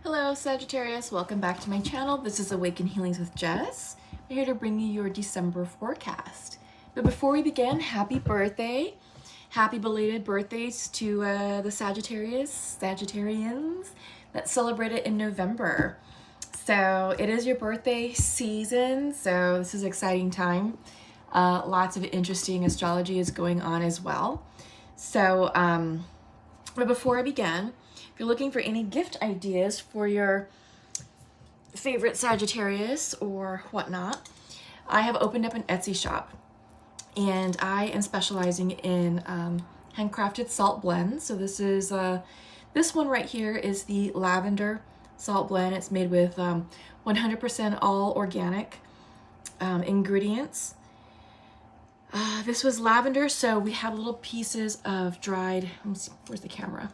Hello Sagittarius, welcome back to my channel. This is Awaken Healings with Jess. I'm here to bring you your December forecast. But before we begin, happy birthday. Happy belated birthdays to the Sagittarians that celebrate it in November. So it is your birthday season, so this is an exciting time. Lots of interesting astrology is going on as well. So, but before I begin, if you're looking for any gift ideas for your favorite Sagittarius or whatnot, I have opened up an Etsy shop, and I am specializing in handcrafted salt blends. So this is this one right here is the lavender salt blend. It's made with 100% all organic ingredients. This was lavender, so we have little pieces of dried, let me see, where's the camera?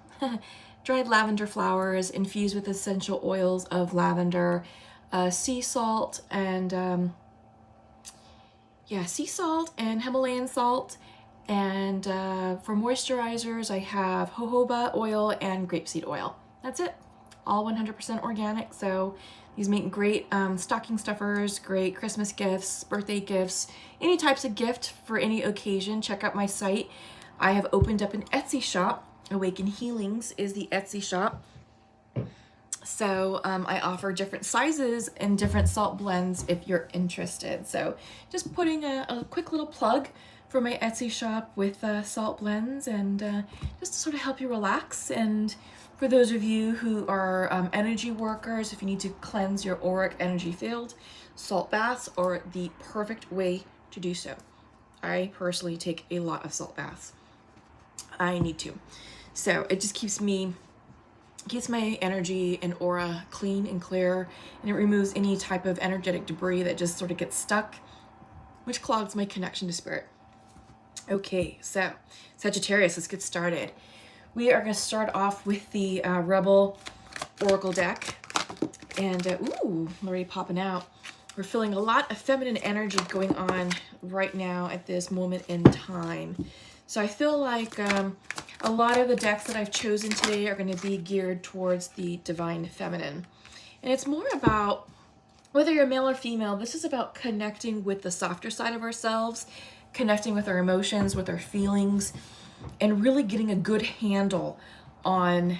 Dried lavender flowers infused with essential oils of lavender, sea salt, and sea salt and Himalayan salt. And for moisturizers, I have jojoba oil and grapeseed oil. That's it. All 100% organic. So these make great stocking stuffers, great Christmas gifts, birthday gifts, any types of gift for any occasion. Check out my site. I have opened up an Etsy shop. Awaken Healings is the Etsy shop. So I offer different sizes and different salt blends if you're interested. So just putting a quick little plug for my Etsy shop with salt blends, and just to sort of help you relax. And for those of you who are energy workers, if you need to cleanse your auric energy field, salt baths are the perfect way to do so. I personally take a lot of salt baths. I need to. So it just keeps my energy and aura clean and clear, and it removes any type of energetic debris that just sort of gets stuck, which clogs my connection to spirit. Okay, so Sagittarius, let's get started. We are going to start off with the Rebel Oracle deck, and ooh, already popping out. We're feeling a lot of feminine energy going on right now at this moment in time. So I feel like a lot of the decks that I've chosen today are going to be geared towards the divine feminine. And it's more about, whether you're male or female, this is about connecting with the softer side of ourselves, connecting with our emotions, with our feelings, and really getting a good handle on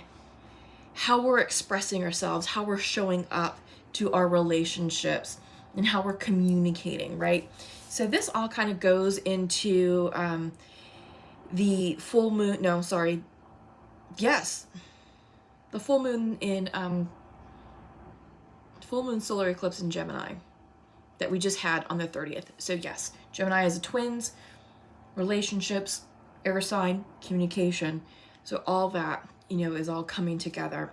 how we're expressing ourselves, how we're showing up to our relationships, and how we're communicating, right? So this all kind of goes into the full moon, the full moon in full moon solar eclipse in Gemini that we just had on the 30th. So yes, Gemini is a twins, relationships, air sign, communication. So all that, is all coming together.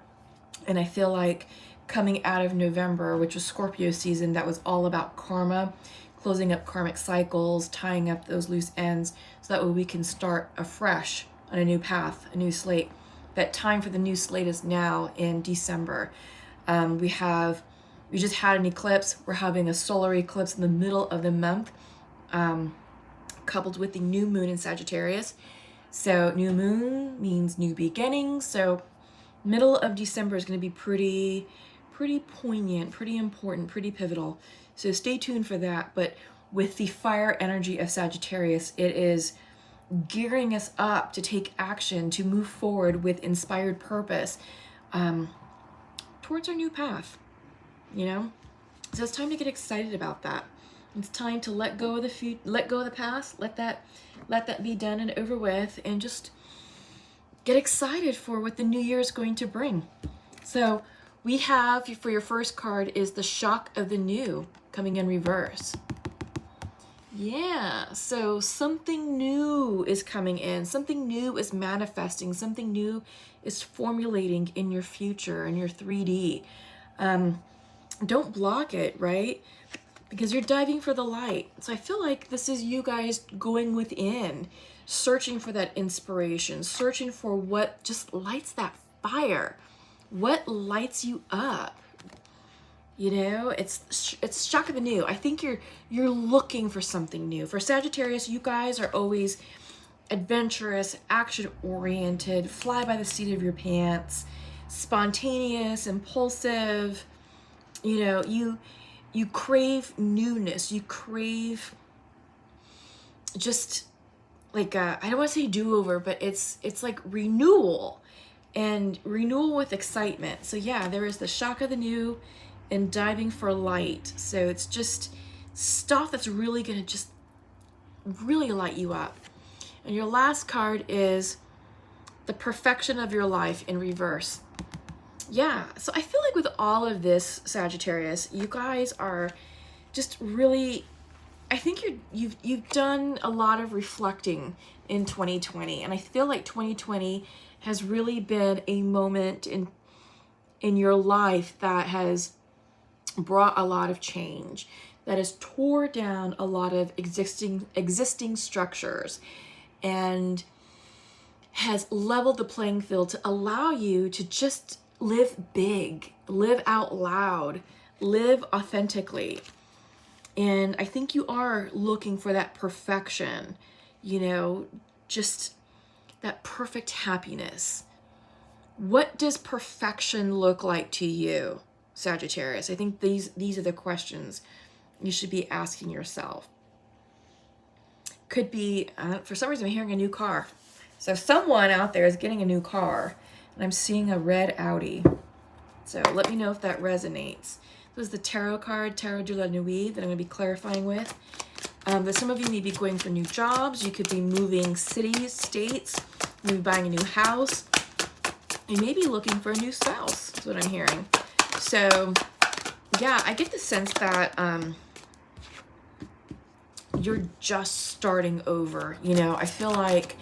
And I feel like coming out of November, which was Scorpio season, that was all about karma, closing up karmic cycles, tying up those loose ends, so that way we can start afresh on a new path, a new slate. That time for the new slate is now in December. We just had an eclipse. We're having a solar eclipse in the middle of the month, coupled with the new moon in Sagittarius. So new moon means new beginnings. So middle of December is going to be pretty poignant, pretty important, pretty pivotal. So stay tuned for that. But with the fire energy of Sagittarius, it is gearing us up to take action, to move forward with inspired purpose towards our new path, So it's time to get excited about that. It's time to let go of the past, let that be done and over with, and just get excited for what the new year is going to bring. So we have, for your first card, is the Shock of the New coming in reverse. Yeah, so something new is coming in. Something new is manifesting. Something new is formulating in your future, in your 3D. Don't block it, right? Because you're diving for the light. So I feel like this is you guys going within, searching for that inspiration, searching for what just lights that fire. What lights you up? It's shock of the new. I think you're looking for something new. For Sagittarius, you guys are always adventurous, action-oriented, fly by the seat of your pants, spontaneous, impulsive. You know, you crave newness. You crave just like I don't want to say do-over, but it's like renewal, and renewal with excitement. So yeah, there is the shock of the new and diving for light. So it's just stuff that's really gonna just really light you up. And your last card is the perfection of your life in reverse. Yeah, so I feel like with all of this, Sagittarius, you guys are just really, I think you've done a lot of reflecting in 2020, and I feel like 2020 has really been a moment in your life that has brought a lot of change, that has tore down a lot of existing structures, and has leveled the playing field to allow you to just live big, live out loud, live authentically. And I think you are looking for that perfection, you know, just that perfect happiness. What does perfection look like to you, Sagittarius? I think these are the questions you should be asking yourself. Could be, for some reason I'm hearing a new car. So someone out there is getting a new car, and I'm seeing a red Audi. So let me know if that resonates. This is the tarot card, Tarot de la Nuit, that I'm going to be clarifying with. That some of you may be going for new jobs. You could be moving cities, states, maybe buying a new house. You may be looking for a new spouse. That's what I'm hearing. So yeah, I get the sense that you're just starting over. You know, I feel like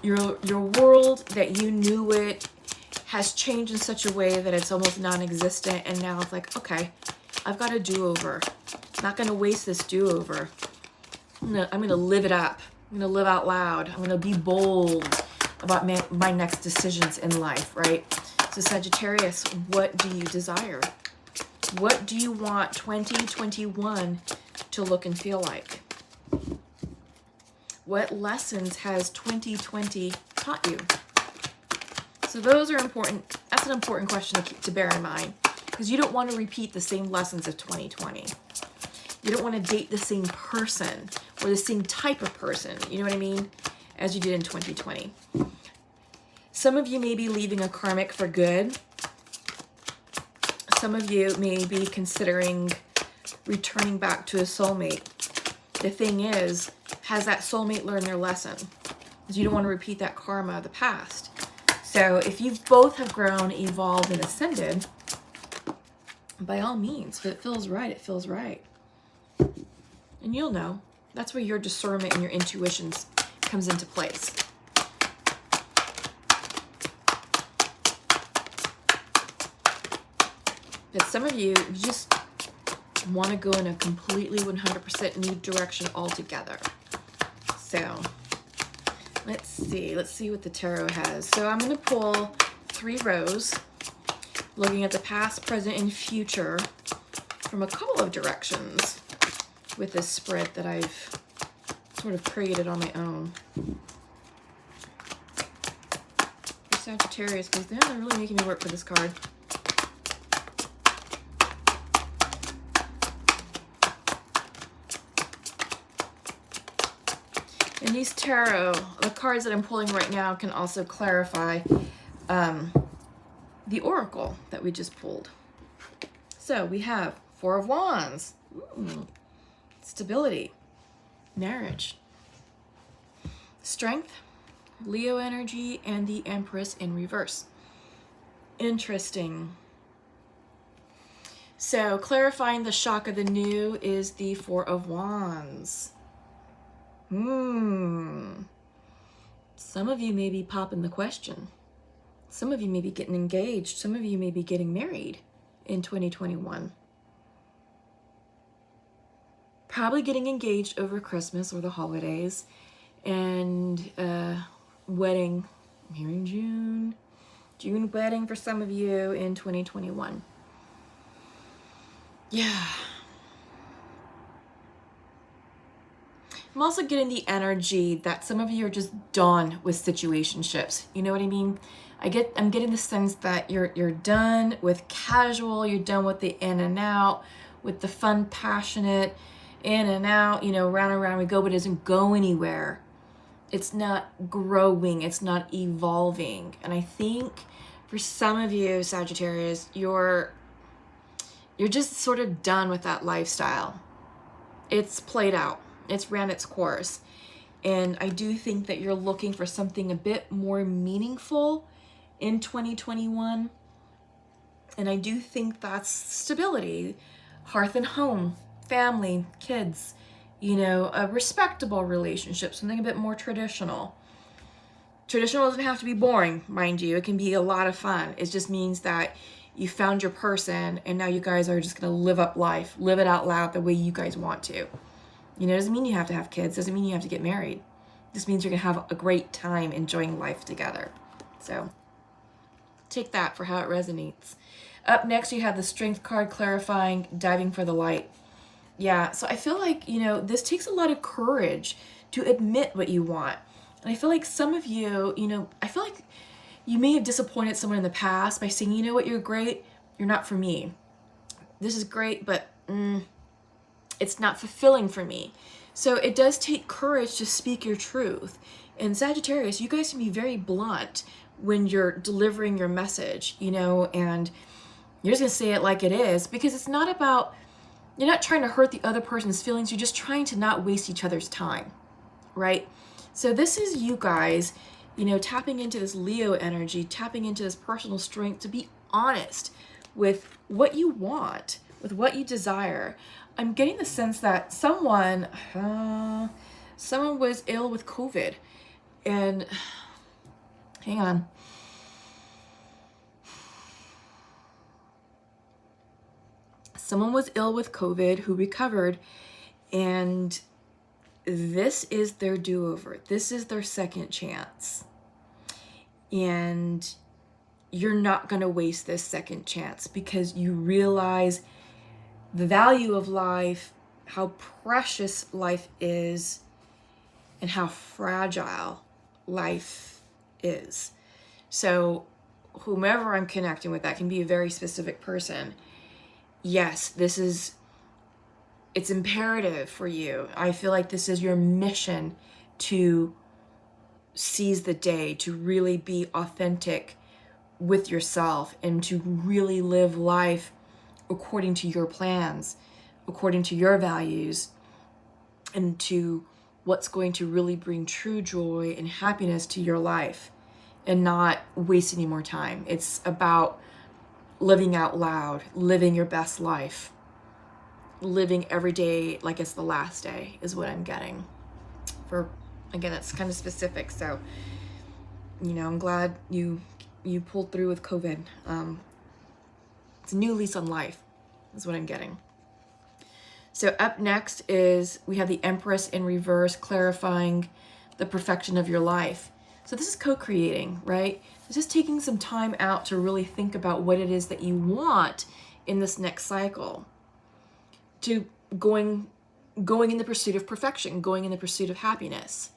your world that you knew it has changed in such a way that it's almost non-existent, and now it's like, okay, I've got a do-over. I'm not going to waste this do-over. I'm going to live it up. I'm going to live out loud. I'm going to be bold about my next decisions in life, right? So Sagittarius, what do you desire? What do you want 2021 to look and feel like? What lessons has 2020 taught you? So those are important. That's an important question to bear in mind, because you don't want to repeat the same lessons of 2020. You don't want to date the same person or the same type of person, you know what I mean, as you did in 2020. Some of you may be leaving a karmic for good. Some of you may be considering returning back to a soulmate. The thing is, has that soulmate learned their lesson? Because you don't want to repeat that karma of the past. So if you both have grown, evolved, and ascended, by all means, if it feels right, it feels right. And you'll know. That's where your discernment and your intuition comes into place. But some of you just want to go in a completely 100% new direction altogether. So let's see what the tarot has. So I'm going to pull 3 rows, looking at the past, present, and future from a couple of directions with this spread that I've sort of created on my own. For Sagittarius, because they're really making me work for this card. And these tarot, the cards that I'm pulling right now, can also clarify the oracle that we just pulled. So we have 4 of Wands, stability, marriage, strength, Leo energy, and the Empress in reverse. Interesting. So clarifying the shock of the new is the 4 of Wands. Some of you may be popping the question. Some of you may be getting engaged. Some of you may be getting married in 2021. Probably getting engaged over Christmas or the holidays. And wedding, I'm hearing June. June wedding for some of you in 2021. Yeah. I'm also getting the energy that some of you are just done with situationships. You know what I mean? I'm getting the sense that you're done with casual, you're done with the in and out, with the fun, passionate, in and out, you know, round and round we go, but it doesn't go anywhere. It's not growing, it's not evolving. And I think for some of you, Sagittarius, you're just sort of done with that lifestyle. It's played out. It's ran its course. And I do think that you're looking for something a bit more meaningful in 2021. And I do think that's stability, hearth and home, family, kids, you know, a respectable relationship, something a bit more traditional. Traditional doesn't have to be boring, mind you. It can be a lot of fun. It just means that you found your person and now you guys are just going to live up life, live it out loud the way you guys want to. You know, it doesn't mean you have to have kids, doesn't mean you have to get married. It just means you're going to have a great time enjoying life together. So take that for how it resonates. Up next, you have the Strength card clarifying, diving for the light. Yeah, so I feel like, you know, this takes a lot of courage to admit what you want. And I feel like some of you, you know, I feel like you may have disappointed someone in the past by saying, you know what, you're great, you're not for me. This is great, but it's not fulfilling for me. So it does take courage to speak your truth. And Sagittarius, you guys can be very blunt when you're delivering your message, you know, and you're just going to say it like it is, because it's not about, you're not trying to hurt the other person's feelings. You're just trying to not waste each other's time, right? So this is you guys, you know, tapping into this Leo energy, tapping into this personal strength to be honest with what you want, with what you desire. I'm getting the sense that someone was ill with COVID, and hang on. Someone was ill with COVID who recovered, and this is their do-over. This is their second chance. And you're not going to waste this second chance because you realize the value of life, how precious life is, and how fragile life is. So whomever I'm connecting with, that can be a very specific person. Yes, it's imperative for you. I feel like this is your mission to seize the day, to really be authentic with yourself and to really live life according to your plans, according to your values, and to what's going to really bring true joy and happiness to your life, and not waste any more time. It's about living out loud, living your best life, living every day like it's the last day is what I'm getting. For, again, that's kind of specific. So, you know, I'm glad you pulled through with COVID. It's a new lease on life is what I'm getting. So up next is we have the Empress in reverse, clarifying the perfection of your life. So this is co-creating, right? This is taking some time out to really think about what it is that you want in this next cycle. To going in the pursuit of perfection, going in the pursuit of happiness.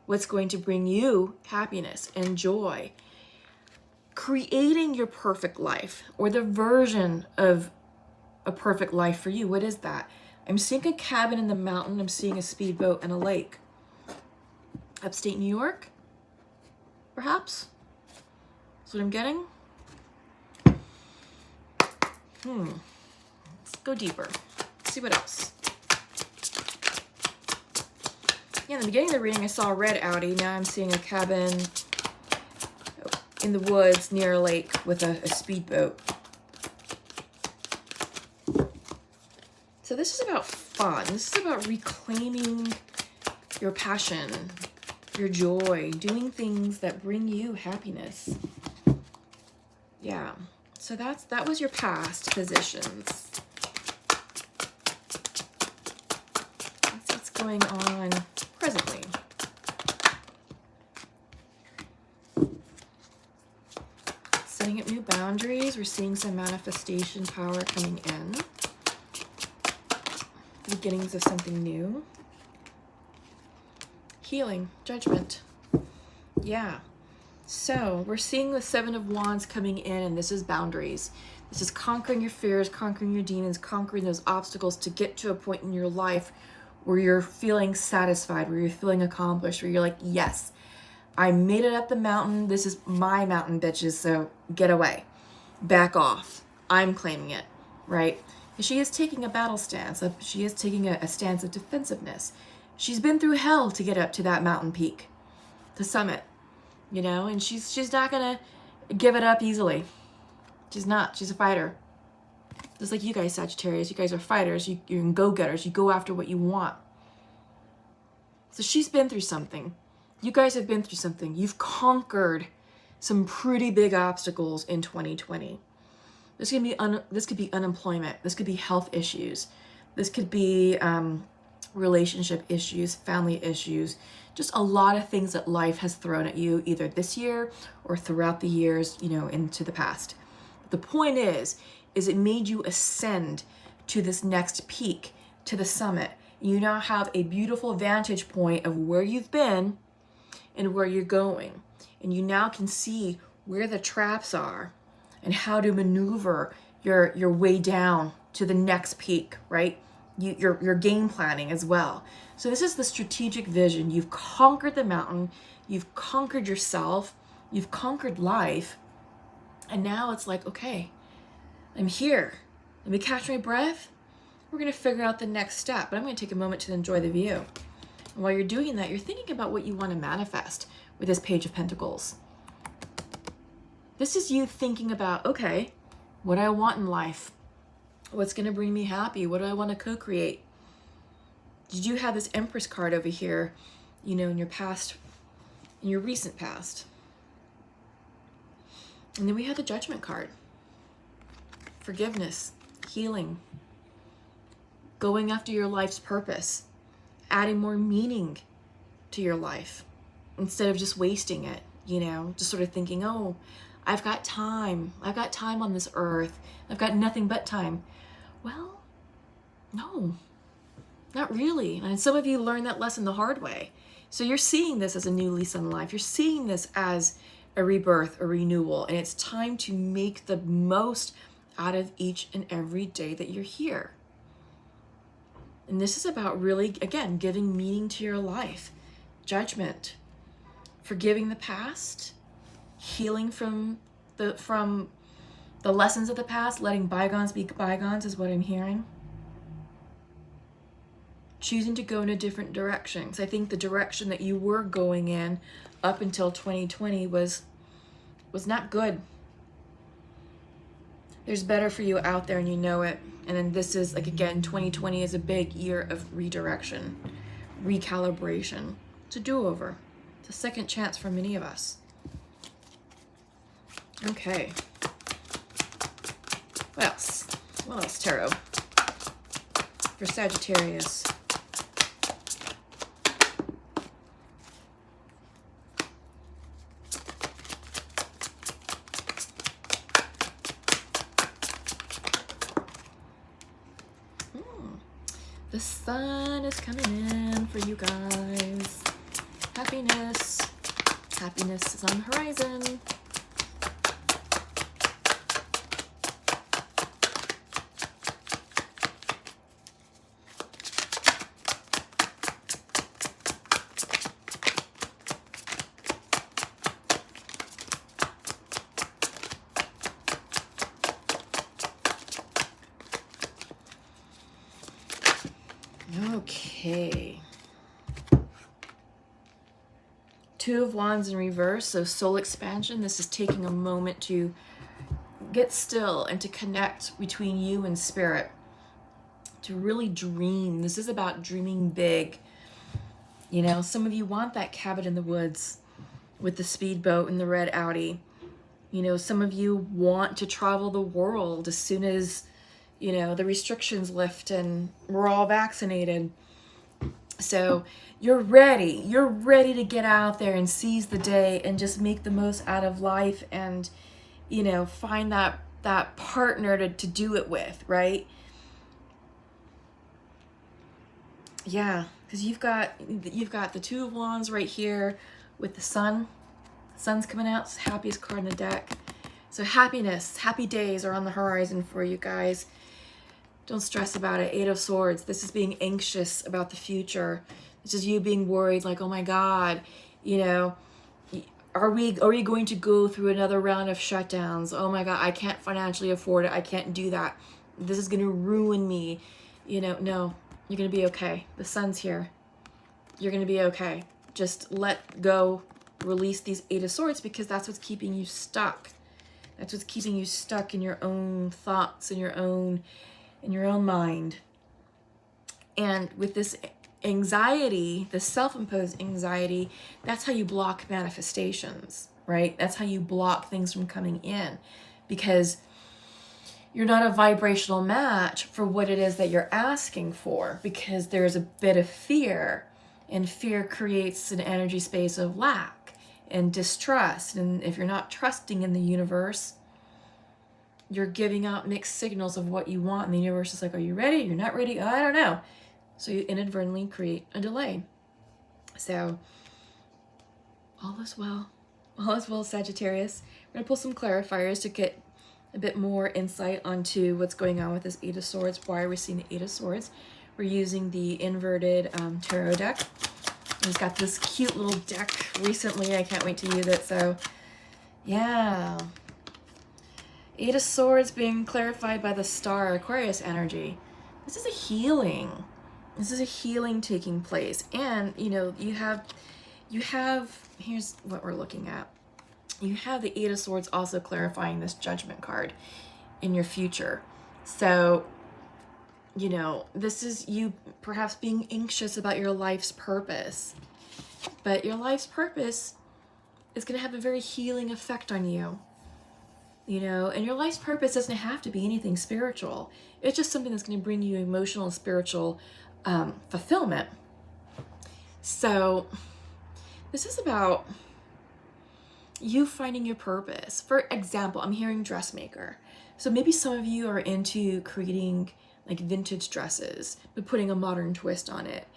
What's going to bring you happiness and joy? Creating your perfect life, or the version of a perfect life for you. What is that? I'm seeing a cabin in the mountain. I'm seeing a speedboat and a lake. Upstate New York, perhaps? That's what I'm getting. Let's go deeper. Let's see what else. Yeah, in the beginning of the reading, I saw a red Audi. Now I'm seeing a cabin in the woods near a lake with a speedboat. So this is about fun. This is about reclaiming your passion, your joy, doing things that bring you happiness. Yeah. So that was your past positions. That's what's going on presently. Setting up new boundaries. We're seeing some manifestation power coming in. Beginnings of something new. healing, judgment. Yeah. So we're seeing the Seven of Wands coming in, and this is boundaries. This is conquering your fears, conquering your demons, conquering those obstacles to get to a point in your life where you're feeling satisfied, where you're feeling accomplished, where you're like, yes, I made it up the mountain. This is my mountain, bitches. So get away, back off. I'm claiming it, right? She is taking a battle stance. She is taking a stance of defensiveness. She's been through hell to get up to that mountain peak, the summit, you know, and she's not gonna give it up easily. She's not. She's a fighter. Just like you guys, Sagittarius. You guys are fighters. You're go-getters. You go after what you want. So she's been through something. You guys have been through something. You've conquered some pretty big obstacles in 2020. This could be unemployment. This could be health issues. This could be relationship issues, family issues, just a lot of things that life has thrown at you either this year or throughout the years, you know, into the past. The point is it made you ascend to this next peak, to the summit. You now have a beautiful vantage point of where you've been and where you're going. And you now can see where the traps are and how to maneuver your way down to the next peak, right? You're game planning as well. So this is the strategic vision. You've conquered the mountain, you've conquered yourself, you've conquered life, and now it's like, okay, I'm here. Let me catch my breath. We're gonna figure out the next step, but I'm gonna take a moment to enjoy the view. And while you're doing that, you're thinking about what you want to manifest with this Page of Pentacles. This is you thinking about, okay, what do I want in life? What's going to bring me happy? What do I want to co-create? Did you have this Empress card over here, you know, in your past, in your recent past? And then we have the Judgment card. Forgiveness, healing, going after your life's purpose, adding more meaning to your life instead of just wasting it, you know, just sort of thinking, oh, I've got time on this earth, I've got nothing but time. Well, no, not really. And some of you learned that lesson the hard way. So you're seeing this as a new lease on life. You're seeing this as a rebirth, a renewal, and it's time to make the most out of each and every day that you're here. And this is about really, again, giving meaning to your life. Judgment, forgiving the past, healing from the lessons of the past, letting bygones be bygones is what I'm hearing. Choosing to go in a different direction. Because I think the direction that you were going in up until 2020 was not good. There's better for you out there and you know it. And then this is, like, again, 2020 is a big year of redirection, recalibration. It's a do-over. It's a second chance for many of us. Okay. What else? What else, Tarot? For Sagittarius. The sun is coming in for you guys. Happiness. Happiness is on the horizon. Okay. Two of Wands in reverse, so soul expansion. This is taking a moment to get still and to connect between you and spirit, to really dream. This is about dreaming big. You know, some of you want that cabin in the woods with the speedboat and the red Audi. You know, some of you want to travel the world as soon as, you know, the restrictions lift and we're all vaccinated. So you're ready to get out there and seize the day and just make the most out of life and, you know, find that partner to do it with, right? Yeah, because you've got the Two of Wands right here with the sun. The sun's coming out. It's the happiest card in the deck. So happiness, happy days are on the horizon for you guys. Don't stress about it. Eight of Swords. This is being anxious about the future. This is you being worried, like, oh my God, you know, are we going to go through another round of shutdowns? Oh my God, I can't financially afford it. I can't do that. This is going to ruin me. You know, no, you're going to be okay. The sun's here. You're going to be okay. Just let go, release these Eight of Swords, because that's what's keeping you stuck. That's what's keeping you stuck in your own thoughts, in your own mind. And with this anxiety, the self-imposed anxiety, that's how you block manifestations, right? That's how you block things from coming in, because you're not a vibrational match for what it is that you're asking for, because there's a bit of fear, and fear creates an energy space of lack and distrust. And if you're not trusting in the universe, you're giving out mixed signals of what you want, and the universe is like, are you ready? You're not ready? I don't know. So you inadvertently create a delay. So all is well. All is well, Sagittarius. We're going to pull some clarifiers to get a bit more insight onto what's going on with this Eight of Swords. Why are we seeing the Eight of Swords? We're using the inverted tarot deck. It's got this cute little deck recently. I can't wait to use it. So yeah. Eight of Swords being clarified by the Star, Aquarius energy. This is a healing. This is a healing taking place. And, you know, you have, here's what we're looking at. You have the Eight of Swords also clarifying this Judgment card in your future. So, you know, this is you perhaps being anxious about your life's purpose. But your life's purpose is going to have a very healing effect on you. You know, and your life's purpose doesn't have to be anything spiritual. It's just something that's going to bring you emotional and spiritual fulfillment. So this is about you finding your purpose. For example, I'm hearing dressmaker. So maybe some of you are into creating like vintage dresses, but putting a modern twist on it.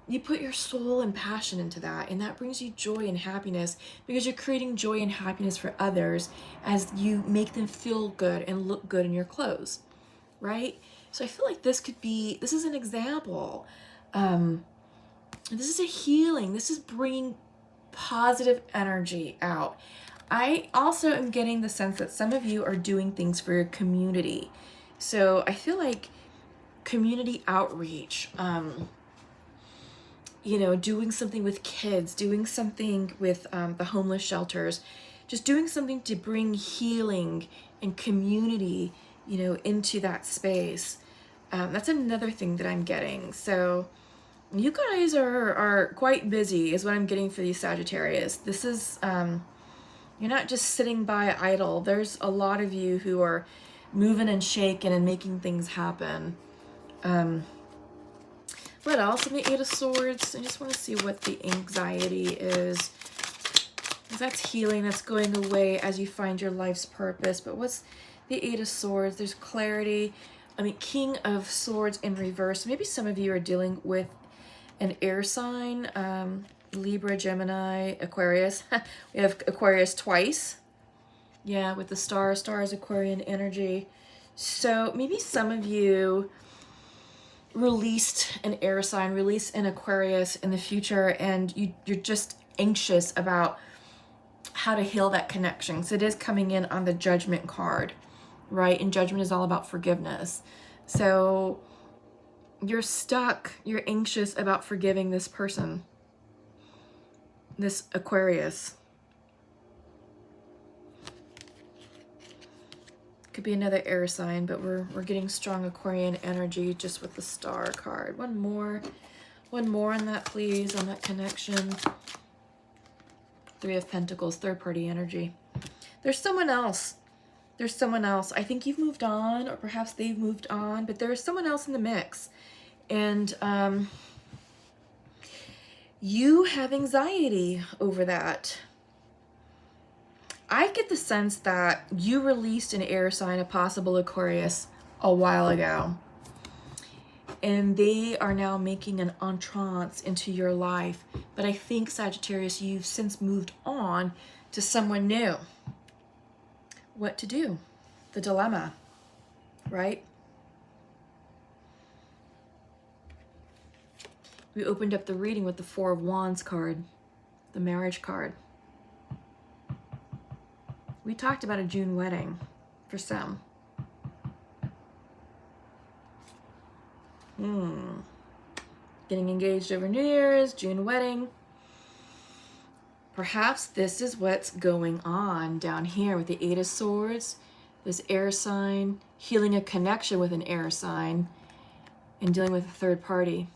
You put your soul and passion into that, and that brings you joy and happiness, because you're creating joy and happiness for others as you make them feel good and look good in your clothes, right? So I feel like this is an example. This is a healing. This is bringing positive energy out. I also am getting the sense that some of you are doing things for your community. So I feel like community outreach, you know, doing something with kids, doing something with the homeless shelters, just doing something to bring healing and community, you know, into that space. That's another thing that I'm getting. So you guys are quite busy is what I'm getting for these Sagittarius. This is, you're not just sitting by idle. There's a lot of you who are moving and shaking and making things happen. What else in the Eight of Swords? I just want to see what the anxiety is. That's healing. That's going away as you find your life's purpose. But what's the Eight of Swords? There's clarity. I mean, King of Swords in reverse. Maybe some of you are dealing with an air sign. Libra, Gemini, Aquarius. We have Aquarius twice. Yeah, with the star. Star is Aquarian energy. So maybe some of you released an air sign, released an Aquarius in the future, and you're just anxious about how to heal that connection. So it is coming in on the Judgment card, right? And Judgment is all about forgiveness. So you're stuck, you're anxious about forgiving this person, this Aquarius. Could be another air sign, but we're getting strong Aquarian energy just with the Star card. One more on that, please, on that connection. Three of Pentacles, third party energy. There's someone else. There's someone else. I think you've moved on, or perhaps they've moved on, but there's someone else in the mix. And you have anxiety over that. I get the sense that you released an air sign, a possible Aquarius, a while ago. and they are now making an entrance into your life. But I think, Sagittarius, you've since moved on to someone new. What to do? The dilemma, right? We opened up the reading with the Four of Wands card, the marriage card. We talked about a June wedding for some. Getting engaged over New Year's, June wedding. Perhaps this is what's going on down here with the Eight of Swords, this air sign, healing a connection with an air sign, and dealing with a third party.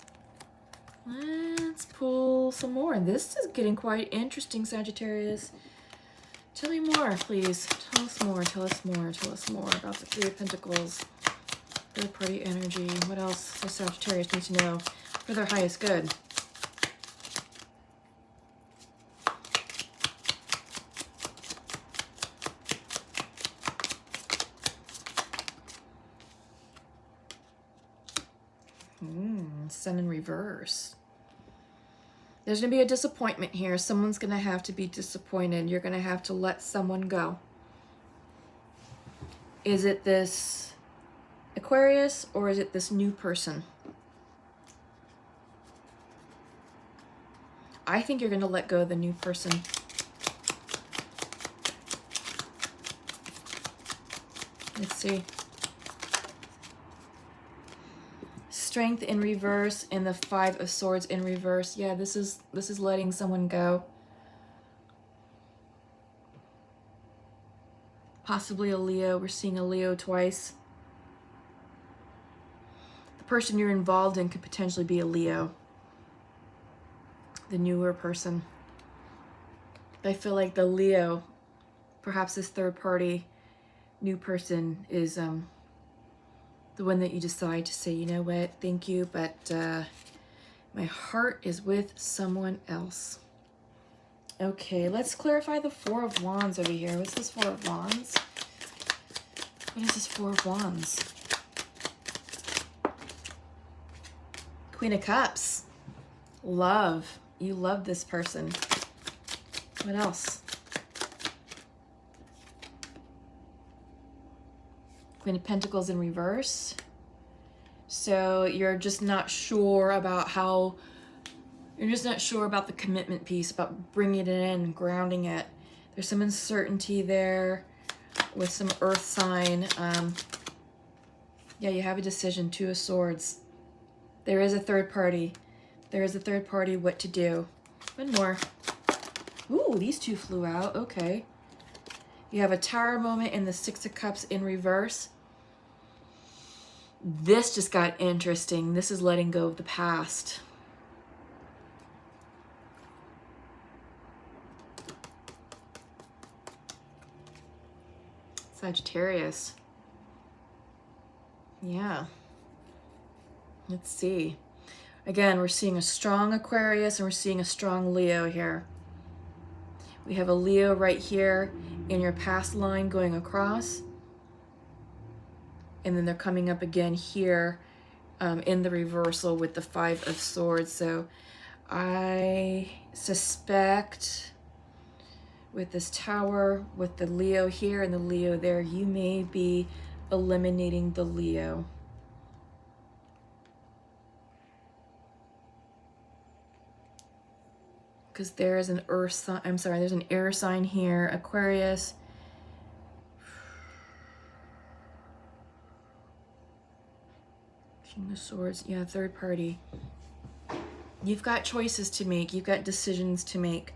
Let's pull some more. This is getting quite interesting, Sagittarius. Tell me more, please. Tell us more, tell us more, tell us more about the Three of Pentacles. Third party energy. What else does Sagittarius need to know for their highest good? Sun in reverse. There's going to be a disappointment here. Someone's going to have to be disappointed. You're going to have to let someone go. Is it this Aquarius or is it this new person? I think you're going to let go of the new person. Let's see. Strength in reverse and the Five of Swords in reverse. Yeah, this is letting someone go. Possibly a Leo. We're seeing a Leo twice. The person you're involved in could potentially be a Leo. The newer person. I feel like the Leo, perhaps this third party new person, is the one that you decide to say, you know what, thank you, but my heart is with someone else. Okay, let's clarify the Four of Wands over here. What's this Four of Wands? What is this Four of Wands? Queen of Cups. Love. You love this person. What else? Queen of Pentacles in reverse. So you're just not sure about how, you're just not sure about the commitment piece, about bringing it in, grounding it. There's some uncertainty there with some earth sign. Yeah, you have a decision. Two of Swords. There is a third party. There is a third party. What to do? One more. Ooh, these two flew out. Okay. You have a Tower moment and the Six of Cups in reverse. This just got interesting. This is letting go of the past. Sagittarius. Yeah. Let's see. Again, we're seeing a strong Aquarius and we're seeing a strong Leo here. We have a Leo right here in your past line going across. And then they're coming up again here in the reversal with the Five of Swords. So I suspect with this Tower, with the Leo here and the Leo there, you may be eliminating the Leo. Because there is an earth sign, I'm sorry, there's an air sign here, Aquarius. King of Swords, yeah, third party. You've got choices to make. You've got decisions to make.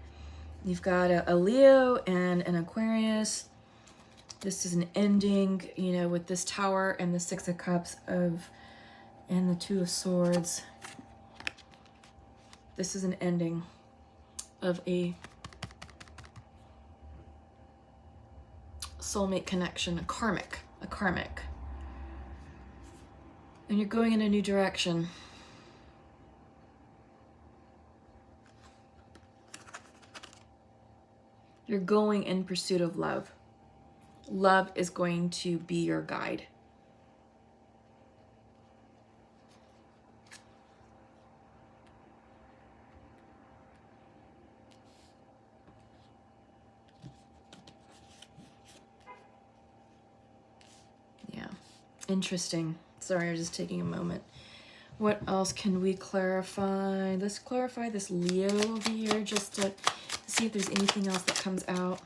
You've got a Leo and an Aquarius. This is an ending, you know, with this Tower and the Six of Cups and the Two of Swords. This is an ending of a soulmate connection, a karmic. And you're going in a new direction. You're going in pursuit of love. Love is going to be your guide. Interesting. Sorry, I was just taking a moment. What else can we clarify? Let's clarify this Leo over here just to see if there's anything else that comes out.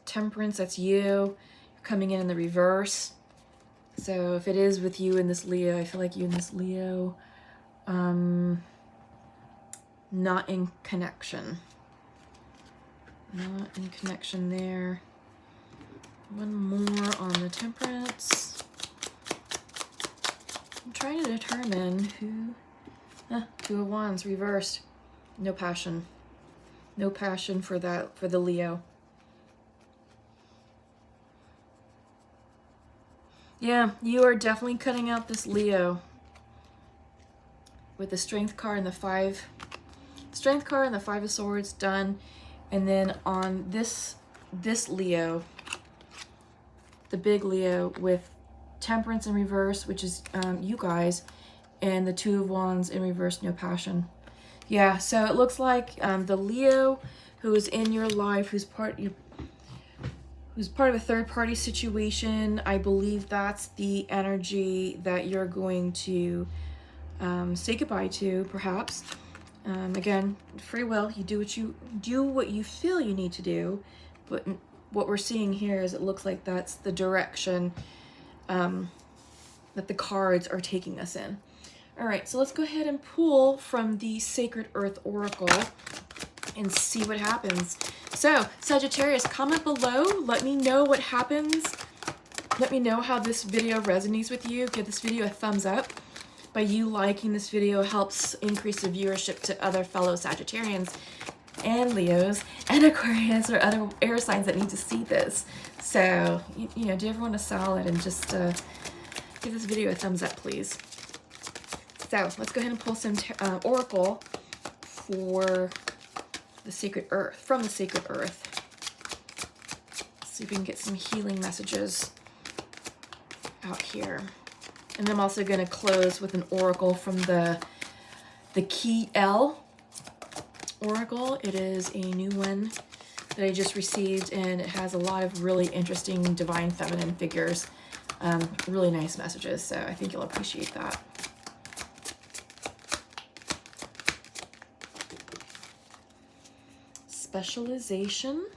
Temperance, that's you. You're coming in the reverse. So if it is with you and this Leo, I feel like you and this Leo, not in connection. Not in connection there. One more on the Temperance. I'm trying to determine who... Two of Wands, reversed. No passion. No passion for that, for the Leo. Yeah, you are definitely cutting out this Leo. With the Strength card and the Strength card and the Five of Swords, done. And then on this Leo, the big Leo with Temperance in reverse, which is you guys, and the Two of Wands in reverse, no passion. Yeah, so it looks like the Leo who is in your life, who's part of a third-party situation, I believe that's the energy that you're going to say goodbye to, perhaps. Again, free will. You do what you feel you need to do, but what we're seeing here is it looks like that's the direction that the cards are taking us in. All right, so let's go ahead and pull from the Sacred Earth Oracle and see what happens. So, Sagittarius, comment below. Let me know what happens. Let me know how this video resonates with you. Give this video a thumbs up. By you liking this video helps increase the viewership to other fellow Sagittarians and Leos and Aquarius or other air signs that need to see this. So, you know, do everyone a solid and just give this video a thumbs up, please. So, let's go ahead and pull some Oracle for the Sacred Earth, from the Sacred Earth. See if we can get some healing messages out here. And then I'm also going to close with an oracle from the Key L Oracle. It is a new one that I just received, and it has a lot of really interesting divine feminine figures. Really nice messages, so I think you'll appreciate that. Specialization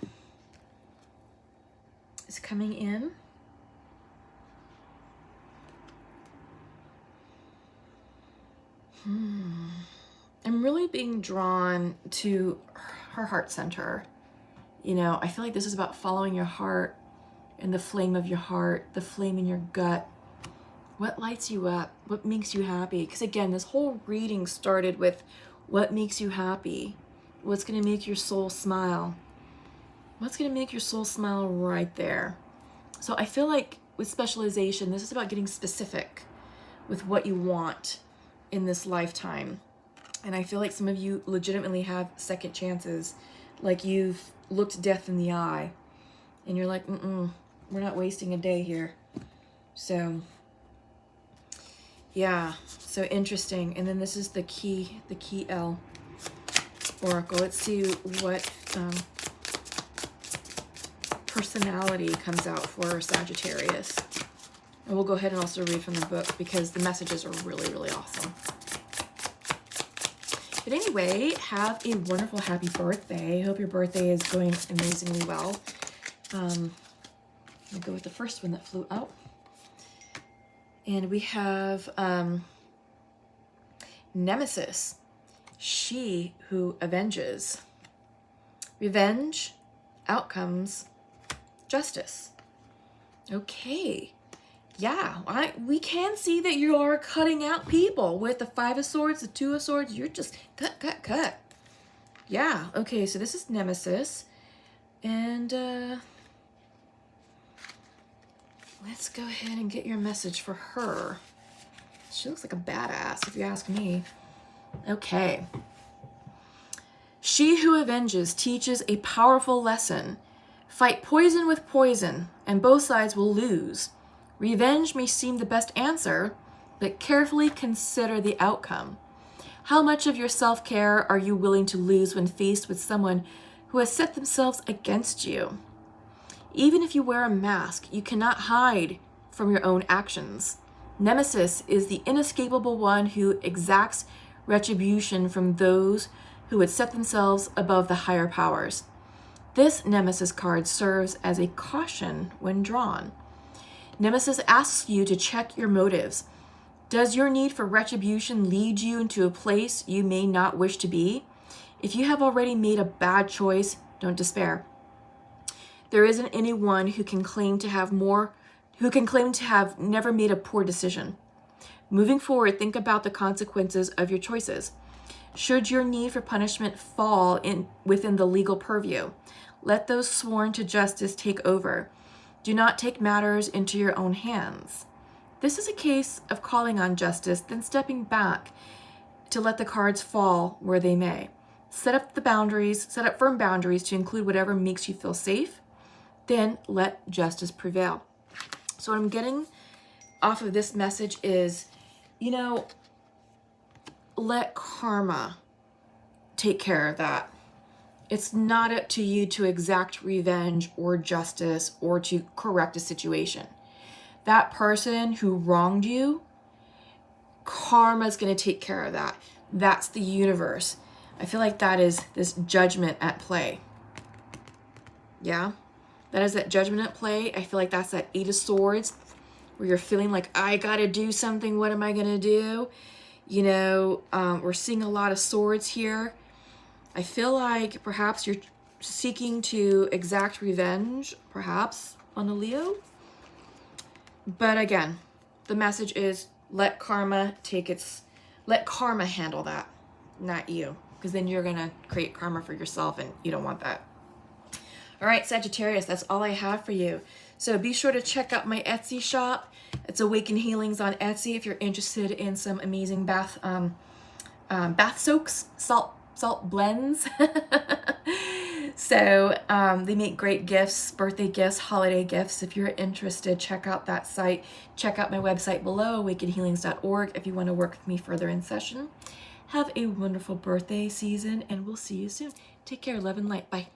is coming in. I'm really being drawn to her heart center. You know, I feel like this is about following your heart and the flame of your heart, the flame in your gut. What lights you up? What makes you happy? Because again, this whole reading started with what makes you happy? What's going to make your soul smile? What's going to make your soul smile right there? So I feel like with specialization, this is about getting specific with what you want in this lifetime. And I feel like some of you legitimately have second chances, like you've looked death in the eye and you're like, we're not wasting a day here. So yeah, so interesting. And then this is the Key L Oracle. Let's see what personality comes out for Sagittarius. And we'll go ahead and also read from the book because the messages are really, really awesome. But anyway, have a wonderful, happy birthday. Hope your birthday is going amazingly well. I'll go with the first one that flew out. And we have Nemesis, she who avenges. Revenge, outcomes, justice. Okay. Yeah, we can see that you are cutting out people with the Five of Swords, the Two of Swords. You're just cut. Yeah, okay, so this is Nemesis. And let's go ahead and get your message for her. She looks like a badass, if you ask me. Okay. She who avenges teaches a powerful lesson. Fight poison with poison, and both sides will lose. Revenge may seem the best answer, but carefully consider the outcome. How much of your self-care are you willing to lose when faced with someone who has set themselves against you? Even if you wear a mask, you cannot hide from your own actions. Nemesis is the inescapable one who exacts retribution from those who would set themselves above the higher powers. This Nemesis card serves as a caution when drawn. Nemesis asks you to check your motives. Does your need for retribution lead you into a place you may not wish to be? If you have already made a bad choice, don't despair. There isn't anyone who can claim to have never made a poor decision. Moving forward, think about the consequences of your choices. Should your need for punishment fall within the legal purview, let those sworn to justice take over. Do not take matters into your own hands. This is a case of calling on justice, then stepping back to let the cards fall where they may. Set up firm boundaries to include whatever makes you feel safe, then let justice prevail. So what I'm getting off of this message is, let karma take care of that. It's not up to you to exact revenge or justice or to correct a situation. That person who wronged you, karma's going to take care of that. That's the universe. I feel like that is this judgment at play. Yeah? That is that judgment at play. I feel like that's that 8 of Swords where you're feeling like, I got to do something. What am I going to do? We're seeing a lot of swords here. I feel like perhaps you're seeking to exact revenge, perhaps, on a Leo. But again, the message is let karma handle that, not you. Because then you're going to create karma for yourself and you don't want that. All right, Sagittarius, that's all I have for you. So be sure to check out my Etsy shop. It's Awaken Healings on Etsy if you're interested in some amazing bath soaks, salt blends. So they make great gifts, birthday gifts, holiday gifts. If you're interested, check out that site. Check out my website below, awakenhealings.org, if you want to work with me further in session. Have a wonderful birthday season, and we'll see you soon. Take care. Love and light. Bye.